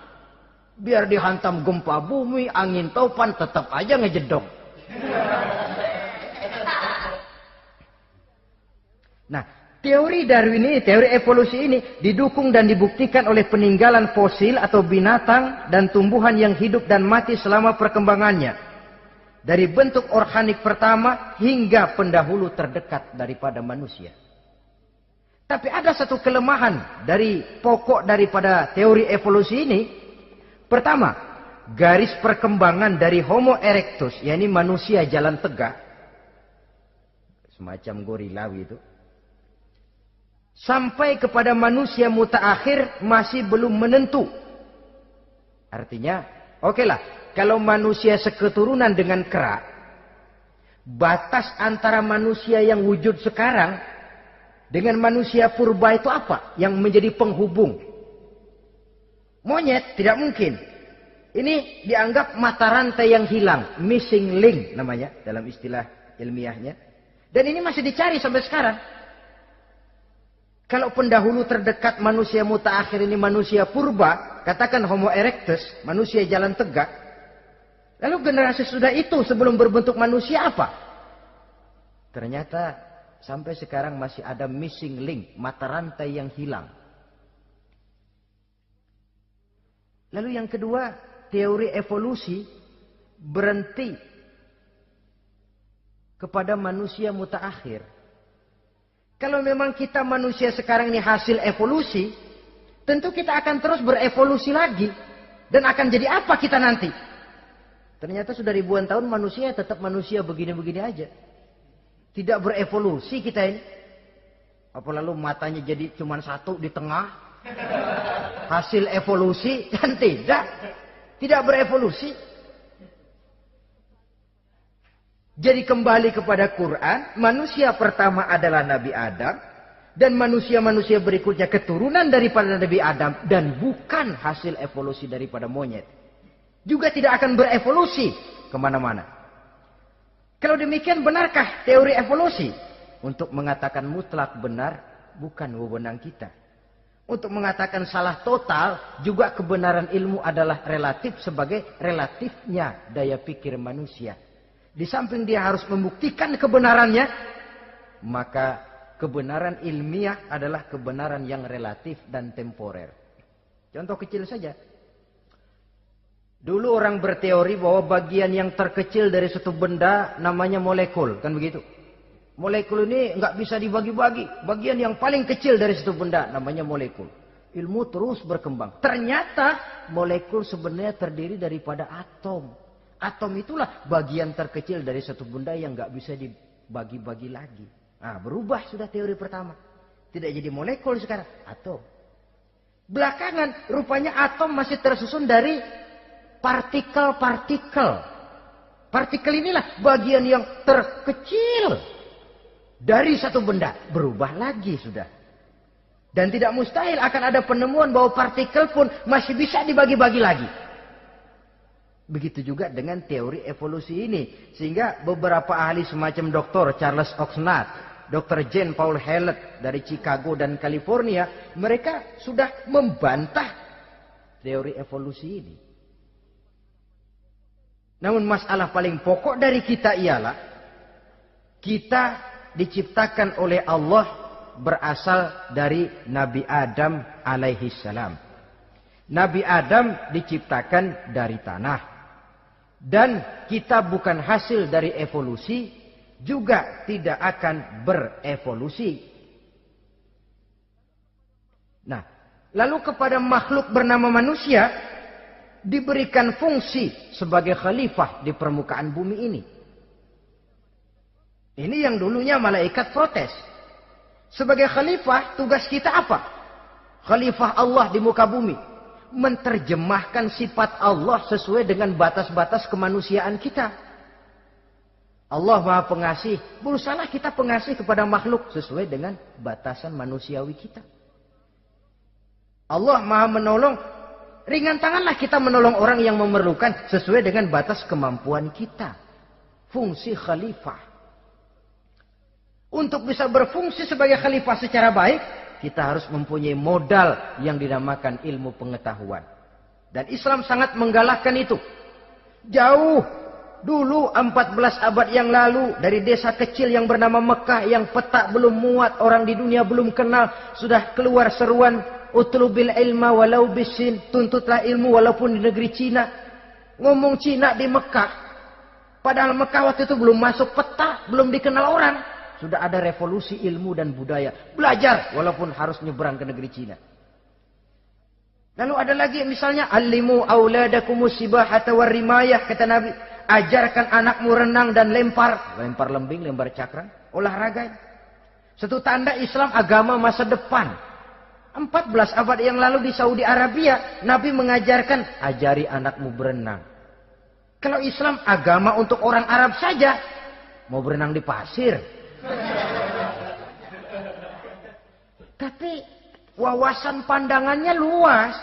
Biar dihantam gempa bumi, angin topan, tetap aja ngejedok. Nah, teori Darwin ini, teori evolusi ini didukung dan dibuktikan oleh peninggalan fosil atau binatang dan tumbuhan yang hidup dan mati selama perkembangannya. Dari bentuk organik pertama hingga pendahulu terdekat daripada manusia. Tapi ada satu kelemahan dari pokok daripada teori evolusi ini. Pertama, garis perkembangan dari Homo erectus, yakni manusia jalan tegak, semacam gorilawi itu, sampai kepada manusia mutaakhir masih belum menentu. Artinya, okelah, kalau manusia seketurunan dengan kera, batas antara manusia yang wujud sekarang dengan manusia purba itu apa? Yang menjadi penghubung. Monyet tidak mungkin. Ini dianggap mata rantai yang hilang. Missing link namanya dalam istilah ilmiahnya. Dan ini masih dicari sampai sekarang. Kalau pendahulu terdekat manusia mutaakhir ini manusia purba. Katakan Homo erectus. Manusia jalan tegak. Lalu generasi sudah itu sebelum berbentuk manusia apa? Ternyata sampai sekarang masih ada missing link. Mata rantai yang hilang. Lalu yang kedua, teori evolusi berhenti kepada manusia mutaakhir. Kalau memang kita manusia sekarang ini hasil evolusi, tentu kita akan terus berevolusi lagi. Dan akan jadi apa kita nanti? Ternyata sudah ribuan tahun manusia tetap manusia begini-begini aja. Tidak berevolusi kita ini. Apa lalu matanya jadi cuma satu di tengah? Hasil evolusi? Kan tidak. Tidak berevolusi. Jadi kembali kepada Quran, manusia pertama adalah Nabi Adam. Dan manusia-manusia berikutnya keturunan daripada Nabi Adam. Dan bukan hasil evolusi daripada monyet. Juga tidak akan berevolusi kemana-mana. Kalau demikian benarkah teori evolusi? Untuk mengatakan mutlak benar, bukan wewenang kita. Untuk mengatakan salah total, juga kebenaran ilmu adalah relatif sebagai relatifnya daya pikir manusia. Di samping dia harus membuktikan kebenarannya, maka kebenaran ilmiah adalah kebenaran yang relatif dan temporer. Contoh kecil saja. Dulu orang berteori bahwa bagian yang terkecil dari suatu benda namanya molekul, kan begitu? Molekul ini nggak bisa dibagi-bagi. Bagian yang paling kecil dari suatu benda namanya molekul. Ilmu terus berkembang. Ternyata molekul sebenarnya terdiri daripada atom. Atom itulah bagian terkecil dari satu benda yang nggak bisa dibagi-bagi lagi. Nah, berubah sudah teori pertama. Tidak jadi molekul sekarang, atom. Belakangan rupanya atom masih tersusun dari partikel-partikel. Partikel inilah bagian yang terkecil dari satu benda. Berubah lagi sudah. Dan tidak mustahil akan ada penemuan bahwa partikel pun masih bisa dibagi-bagi lagi. Begitu juga dengan teori evolusi ini. Sehingga beberapa ahli semacam Dr. Charles Oxnard, Dr. Jane Paul Hallett dari Chicago dan California, mereka sudah membantah teori evolusi ini. Namun masalah paling pokok dari kita ialah kita diciptakan oleh Allah berasal dari Nabi Adam alaihi salam. Nabi Adam diciptakan dari tanah. Dan kita bukan hasil dari evolusi, juga tidak akan berevolusi. Nah, lalu kepada makhluk bernama manusia diberikan fungsi sebagai khalifah di permukaan bumi ini. Ini yang dulunya malaikat protes. Sebagai khalifah, tugas kita apa? Khalifah Allah di muka bumi. Menerjemahkan sifat Allah sesuai dengan batas-batas kemanusiaan kita. Allah Maha Pengasih, berusahalah kita pengasih kepada makhluk sesuai dengan batasan manusiawi kita. Allah Maha Menolong, ringan tanganlah kita menolong orang yang memerlukan sesuai dengan batas kemampuan kita. Fungsi khalifah. Untuk bisa berfungsi sebagai khalifah secara baik, kita harus mempunyai modal yang dinamakan ilmu pengetahuan. Dan Islam sangat menggalakkan itu. Jauh dulu 14 abad yang lalu, dari desa kecil yang bernama Mekah yang peta belum muat, orang di dunia belum kenal, sudah keluar seruan utlubil ilma walau bisin, tuntutlah ilmu walaupun di negeri Cina. Ngomong Cina di Mekah. Padahal Mekah waktu itu belum masuk peta, belum dikenal orang. Sudah ada revolusi ilmu dan budaya. Belajar walaupun harus nyebrang ke negeri Cina. Lalu ada lagi misalnya alimu auladakumus sibahata warrimayah, kata Nabi, ajarkan anakmu renang dan lempar lembing, lempar cakram, olahraga. Satu tanda Islam agama masa depan. 14 abad yang lalu di Saudi Arabia, Nabi mengajarkan ajari anakmu berenang. Kalau Islam agama untuk orang Arab saja, mau berenang di pasir. Tapi wawasan pandangannya luas.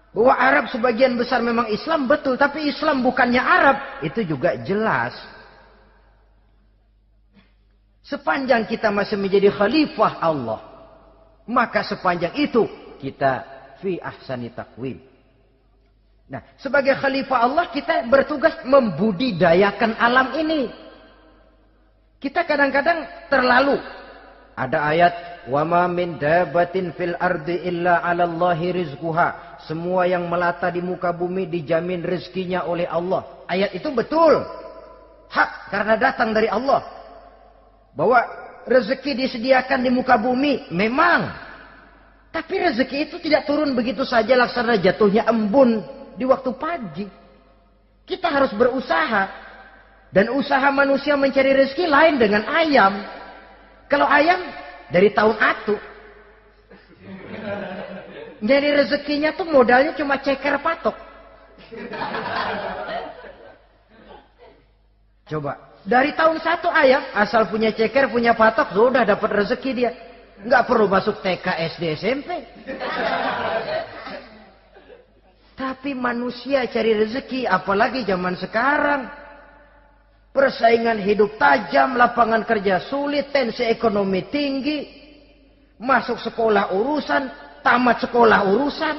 Bahwa Arab sebagian besar memang Islam, betul. Tapi Islam bukannya Arab, itu juga jelas. Sepanjang kita masih menjadi khalifah Allah, maka sepanjang itu kita fi ahsani taqwim. Nah, sebagai khalifah Allah kita bertugas membudidayakan alam ini. Kita kadang-kadang terlalu. Ada ayat, wa ma min dabatin fil ardi illa 'alallahi rizquha. Semua yang melata di muka bumi dijamin rezekinya oleh Allah. Ayat itu betul. hak karena datang dari Allah. Bahwa rezeki disediakan di muka bumi, memang. Tapi rezeki itu tidak turun begitu saja laksana jatuhnya embun di waktu pagi. Kita harus berusaha. Dan usaha manusia mencari rezeki lain dengan ayam. Kalau ayam dari tahun atu. Jadi rezekinya tuh modalnya cuma ceker patok. Coba. Dari tahun 1 ayam, asal punya ceker, punya patok, sudah dapat rezeki dia. Nggak perlu masuk TK, SD, SMP. Tapi manusia cari rezeki, apalagi zaman sekarang. Persaingan hidup tajam, lapangan kerja sulit, tensi ekonomi tinggi. Masuk sekolah urusan, tamat sekolah urusan.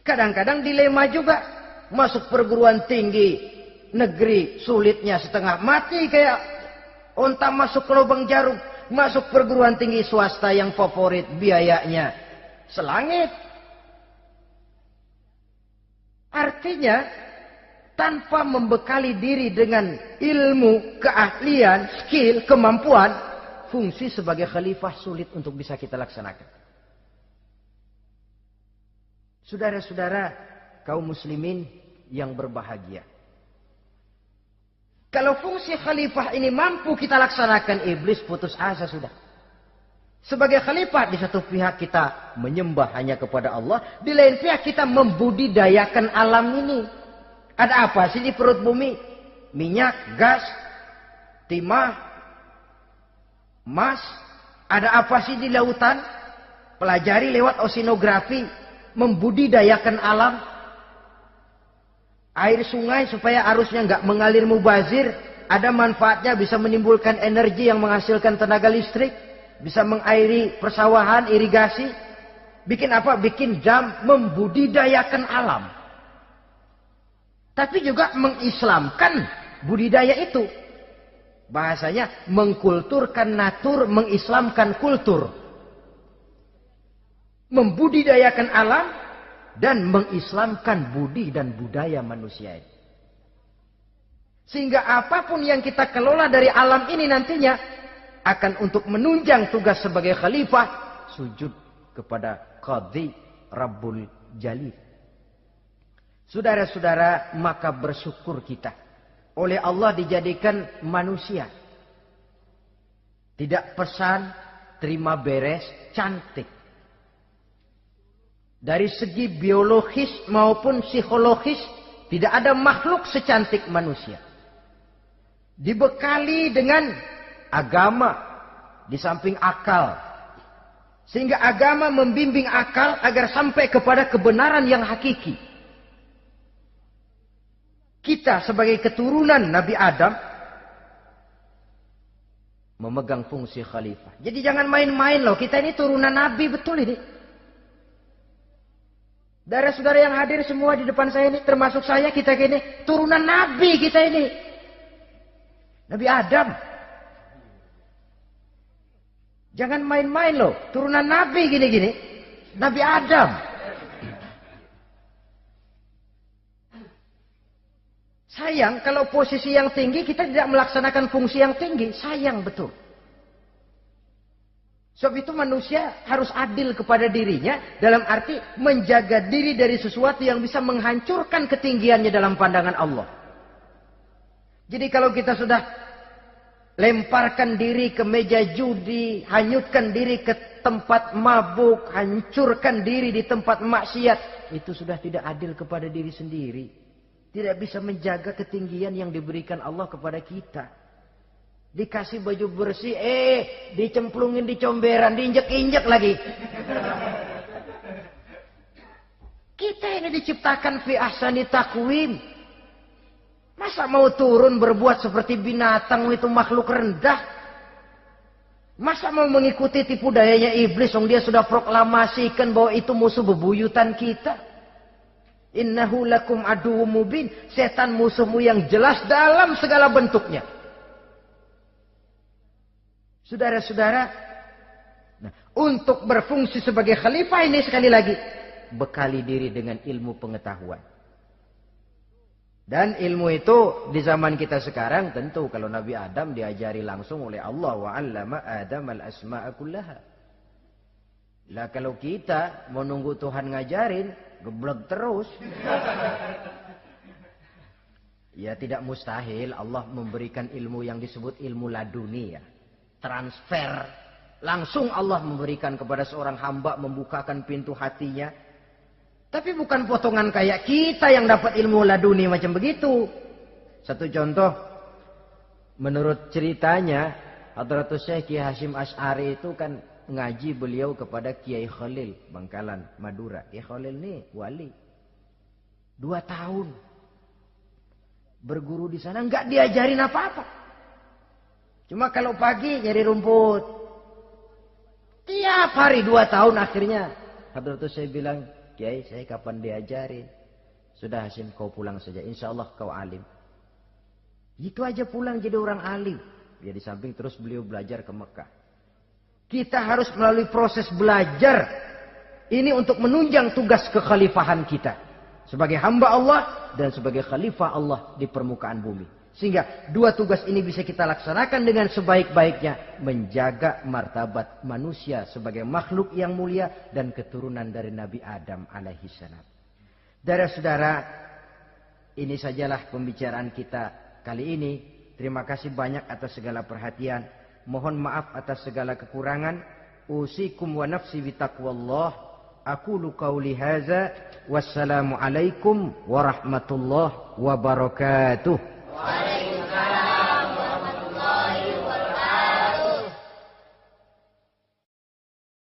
Kadang-kadang dilema juga. Masuk perguruan tinggi negeri sulitnya setengah mati kayak onta masuk ke lubang jarum. Masuk perguruan tinggi swasta yang favorit biayanya selangit. Artinya tanpa membekali diri dengan ilmu, keahlian, skill, kemampuan, fungsi sebagai khalifah sulit untuk bisa kita laksanakan. Saudara-saudara kaum muslimin yang berbahagia. Kalau fungsi khalifah ini mampu kita laksanakan, iblis putus asa sudah. Sebagai khalifah, di satu pihak kita menyembah hanya kepada Allah, di lain pihak kita membudidayakan alam ini. Ada apa sih di perut bumi? Minyak, gas, timah, emas. Ada apa sih di lautan? Pelajari lewat oceanografi, membudidayakan alam. Air sungai supaya arusnya nggak mengalir mubazir. Ada manfaatnya, bisa menimbulkan energi yang menghasilkan tenaga listrik. Bisa mengairi persawahan, irigasi. Bikin apa? Bikin jam, membudidayakan alam. Tapi juga mengislamkan budidaya itu. Bahasanya mengkulturkan natur, mengislamkan kultur. Membudidayakan alam dan mengislamkan budi dan budaya manusia ini. Sehingga apapun yang kita kelola dari alam ini nantinya akan untuk menunjang tugas sebagai khalifah, sujud kepada Qadhi Rabbul Jalil. Saudara-saudara, maka bersyukur kita. Oleh Allah dijadikan manusia. Tidak pesan, terima beres, cantik. Dari segi biologis maupun psikologis, tidak ada makhluk secantik manusia. Dibekali dengan agama, di samping akal. Sehingga agama membimbing akal agar sampai kepada kebenaran yang hakiki. Kita sebagai keturunan Nabi Adam memegang fungsi khalifah. Jadi jangan main-main loh. Kita ini turunan Nabi, betul ini. Saudara-saudara yang hadir semua di depan saya ini, termasuk saya, kita ini turunan Nabi kita ini. Nabi Adam. Jangan main-main loh. Turunan Nabi gini-gini. Nabi Adam. Sayang kalau posisi yang tinggi kita tidak melaksanakan fungsi yang tinggi. Sayang betul. Sebab itu manusia harus adil kepada dirinya. Dalam arti menjaga diri dari sesuatu yang bisa menghancurkan ketinggiannya dalam pandangan Allah. Jadi kalau kita sudah lemparkan diri ke meja judi, hanyutkan diri ke tempat mabuk, hancurkan diri di tempat maksiat, itu sudah tidak adil kepada diri sendiri. Tidak bisa menjaga ketinggian yang diberikan Allah kepada kita. Dikasih baju bersih, dicemplungin di comberan, diinjek-injek lagi. Kita ini diciptakan fi ahsani taqwim. Masa mau turun berbuat seperti binatang, itu makhluk rendah? Masa mau mengikuti tipu dayanya iblis, dia sudah proklamasikan bahwa itu musuh bebuyutan kita? Innahu lakum aduwwum mubin. Setan musuhmu yang jelas dalam segala bentuknya. Saudara-saudara, untuk berfungsi sebagai khalifah ini sekali lagi, bekali diri dengan ilmu pengetahuan. Dan ilmu itu di zaman kita sekarang tentu kalau Nabi Adam diajari langsung oleh Allah wa 'allama Adam al-asma'a kullaha. Lah kalau kita mau nunggu Tuhan ngajarin, geblek terus. Ya tidak mustahil Allah memberikan ilmu yang disebut ilmu laduni ya. Transfer. Langsung Allah memberikan kepada seorang hamba, membukakan pintu hatinya. Tapi bukan potongan kayak kita yang dapat ilmu laduni macam begitu. Satu contoh, menurut ceritanya, Hadratus Syekh Kiai Hasyim Asy'ari itu kan ngaji beliau kepada Kiai Khalil, Bangkalan, Madura. Kiai Khalil ini wali. 2 tahun. Berguru di sana, nggak diajarin apa-apa. Cuma kalau pagi nyari rumput. Tiap hari 2 tahun akhirnya. Hadratus Syekh bilang, Kiai, saya kapan diajarin? Sudah Hasyim, kau pulang saja. Insya Allah kau alim. Itu aja pulang jadi orang alim. Ya di samping terus beliau belajar ke Mekah. Kita harus melalui proses belajar. Ini untuk menunjang tugas kekhalifahan kita. Sebagai hamba Allah dan sebagai khalifah Allah di permukaan bumi. Sehingga 2 tugas ini bisa kita laksanakan dengan sebaik-baiknya. Menjaga martabat manusia sebagai makhluk yang mulia dan keturunan dari Nabi Adam alaihissalam. Saudara-saudara, ini sajalah pembicaraan kita kali ini. Terima kasih banyak atas segala perhatian. Mohon maaf atas segala kekurangan. Usikum wa nafsi bitaqwallah. Aqulu qauli hadza. Wassalamualaikum warahmatullahi wabarakatuh.